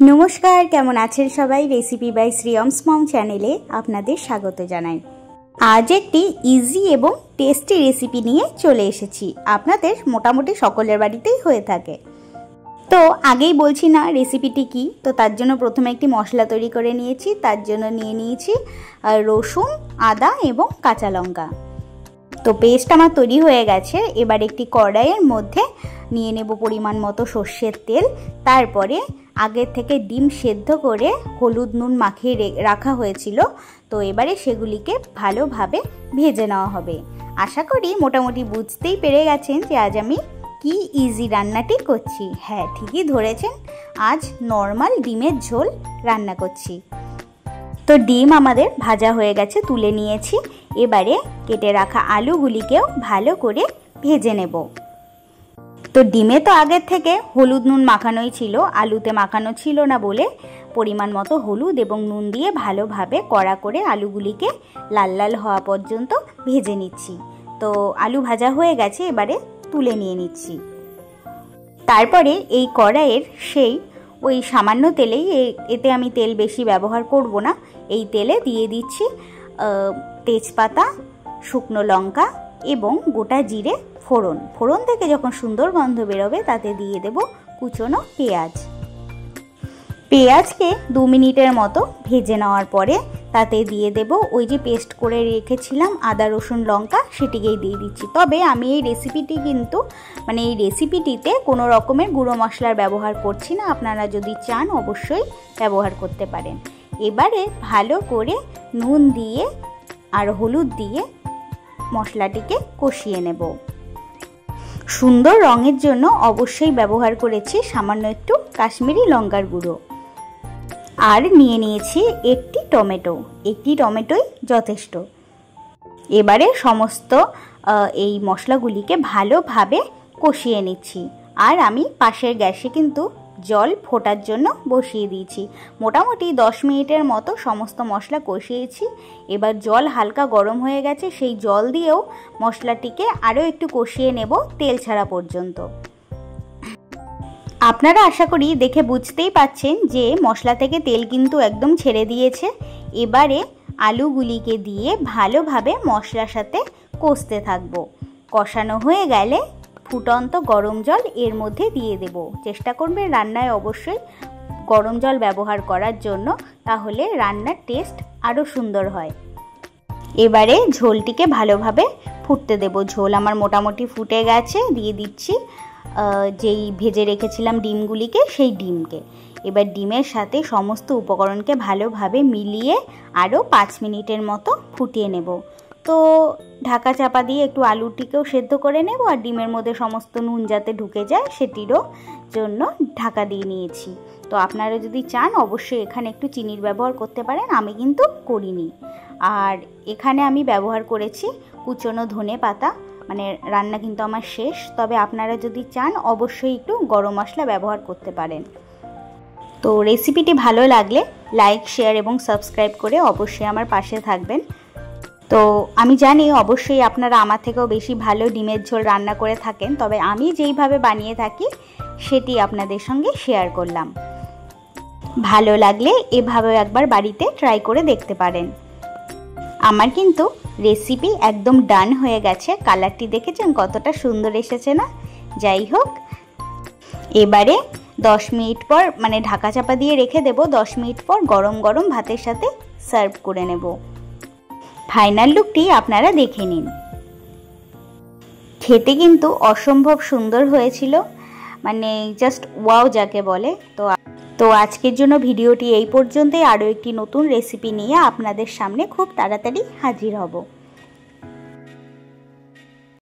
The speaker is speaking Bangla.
नमस्कार केमन आছেন सबाई रेसिपि बाय श्रीयम्स मम चैनेले आपनादेर स्वागत जानाई। आज एकटी इजी एवं टेस्टी रेसिपि निये चले एसेछि। आपनादेर मोटामुटी सकलेर बाड़ीतेई हये थाके। तो आगेई बोलछि ना रेसिपिटी कि, तो तार जोन्नो प्रथमे एकटी मशला तैरी करे नियेछि। तार जोन्नो निये नियेछि रसुन, आदा एवं काँचा लंका। तो पेस्ट आमार तैरी हये गेछे। एबार एकटी कड़ाइयेर मध्य निये नेब परिमाण मतो सर्षेर तेल। तारपरे आगे थेके डिम सेদ্ধ करे हलुद नुन माखिए रखा हयेछिलो। तो एबारे सेगुलिके भालोभाबे भेजे नेওয়া হবে। आशा करी मोटामुटी बुझतेई पेरे गेछेन जे आज आमि कि इजी रान्नाटी करछि। हाँ ठीकई धरेछेन, आज नर्माल डिमेर झोल रान्ना करछि। तो डिम आमादेर भाजा हये गेछे, तुले नियेछि। एबारे केटे राखा आलुगुलिकेও भालो करे भेजे नेब। तो डिमे तो आगे थेके हलुद नुन माखानोई छिलो, आलूते माखानो छिलो ना बोले परिमाण मतो हलुद एबं नुन दिए भालोभाबे कड़ा करे आलूगुलिके लाल लाल हওয়া पर्यन्त भेजे निচ্ছি। तो आलू भाजा हये गेछे, एबारे तुले निये निচ্ছি। तारपरे एई कड़ाइयेर सेई ओई सामान्य तेलेई, एते आमी तेल बेशी व्यवहार करब ना, एई तेले दिए दिচ্ছি तेजपाता, शुकनो लंका एबं गोटा जिरे फोड़न। फोड़न थेके जखन सुंदर गन्ध बेरोबे ताते दिए देब कुचोनो पेঁয়াজ। पेঁয়াজके 2 मिनिटेर मतो भेजे नेওয়ার परे ताते दिए देब ओई जे पेस्ट करे रेखेछिलाम आदा रसुन लंका, सेटिकेই दिए दिচ্ছি। तबे आमी এই রেসিপিটি কিন্তু মানে এই রেসিপিটিতে কোনো রকমের গুঁড়ো মশলার ব্যবহার করছি না। আপনারা যদি চান অবশ্যই ব্যবহার করতে পারেন। এবারে ভালো করে নুন দিয়ে আর হলুদ দিয়ে মশলাটিকে কষিয়ে নেব। সুন্দর রঙের জন্য অবশ্যই ব্যবহার করেছি সামান্য একটু কাশ্মীরি লঙ্কার গুঁড়ো। আর নিয়ে নিয়েছি একটি টমেটো, একটি টমেটোই যথেষ্ট। এবারে সমস্ত এই মশলাগুলিকে ভালোভাবে কষিয়ে নিচ্ছি। আর আমি পাশের গ্যাসে কিন্তু জল ফোটার জন্য বসিয়ে দিয়েছি। মোটামুটি 10 মিনিটের মতো সমস্ত মশলা কষিয়েছি। এবার জল হালকা গরম হয়ে গেছে, সেই জল দিয়েও মশলাটিকে আরও একটু কষিয়ে নেব তেল ছাড়া পর্যন্ত। আপনারা আশা করি দেখে বুঝতেই পাচ্ছেন যে মশলা থেকে তেল কিন্তু একদম ছেড়ে দিয়েছে। এবারে আলুগুলিকে দিয়ে ভালোভাবে মশলার সাথে কষতে থাকবো। কষানো হয়ে গেলে ফুটন্ত গরম জল এর মধ্যে দিয়ে দেব। চেষ্টা করবেন রান্নায় অবশ্যই গরম জল ব্যবহার করার জন্য, তাহলে রান্নার টেস্ট আরও সুন্দর হয়। এবারে ঝোলটিকে ভালোভাবে ফুটতে দেব। ঝোল আমার মোটামুটি ফুটে গেছে, দিয়ে দিচ্ছি যেই ভেজে রেখেছিলাম ডিমগুলিকে, সেই ডিমকে। এবার ডিমের সাথে সমস্ত উপকরণকে ভালোভাবে মিলিয়ে আরও 5 মিনিটের মতো ফুটিয়ে নেব। তো ঢাকা চাপা দিয়ে একটু আলুটিকেও সেদ্ধ করে নেব, আর ডিমের মধ্যে সমস্ত নুন যাতে ঢুকে যায় সেটিরও জন্য ঢাকা দিয়ে নিয়েছি। তো আপনারা যদি চান অবশ্যই এখানে একটু চিনির ব্যবহার করতে পারেন, আমি কিন্তু করিনি। আর এখানে আমি ব্যবহার করেছি কুচনো ধনে পাতা। মানে রান্না কিন্তু আমার শেষ, তবে আপনারা যদি চান অবশ্যই একটু গরম মশলা ব্যবহার করতে পারেন। তো রেসিপিটি ভালো লাগলে লাইক, শেয়ার এবং সাবস্ক্রাইব করে অবশ্যই আমার পাশে থাকবেন। তো আমি জানি অবশ্যই আপনারা আমার থেকেও বেশি ভালো ডিমের ঝোল রান্না করে থাকেন, তবে আমি যেইভাবে বানিয়ে থাকি সেটি আপনাদের সঙ্গে শেয়ার করলাম। ভালো লাগলে এভাবে একবার বাড়িতে ট্রাই করে দেখতে পারেন। আমার কিন্তু রেসিপি একদম ডান হয়ে গেছে। কালারটি দেখেছেন কতটা সুন্দর এসেছে না? যাই হোক, এবারে 10 মিনিট পর মানে ঢাকা চাপা দিয়ে রেখে দেব। 10 মিনিট পর গরম গরম ভাতের সাথে সার্ভ করে নেব। ফাইনাল লুকটি আপনারা দেখে নিন। খেতে কিন্তু অসম্ভব সুন্দর হয়েছিল, মানে জাস্ট ওয়াও যাকে বলে। তো আজকের জন্য ভিডিওটি এই পর্যন্তই। আরও একটি নতুন রেসিপি নিয়ে আপনাদের সামনে খুব তাড়াতাড়ি হাজির হব।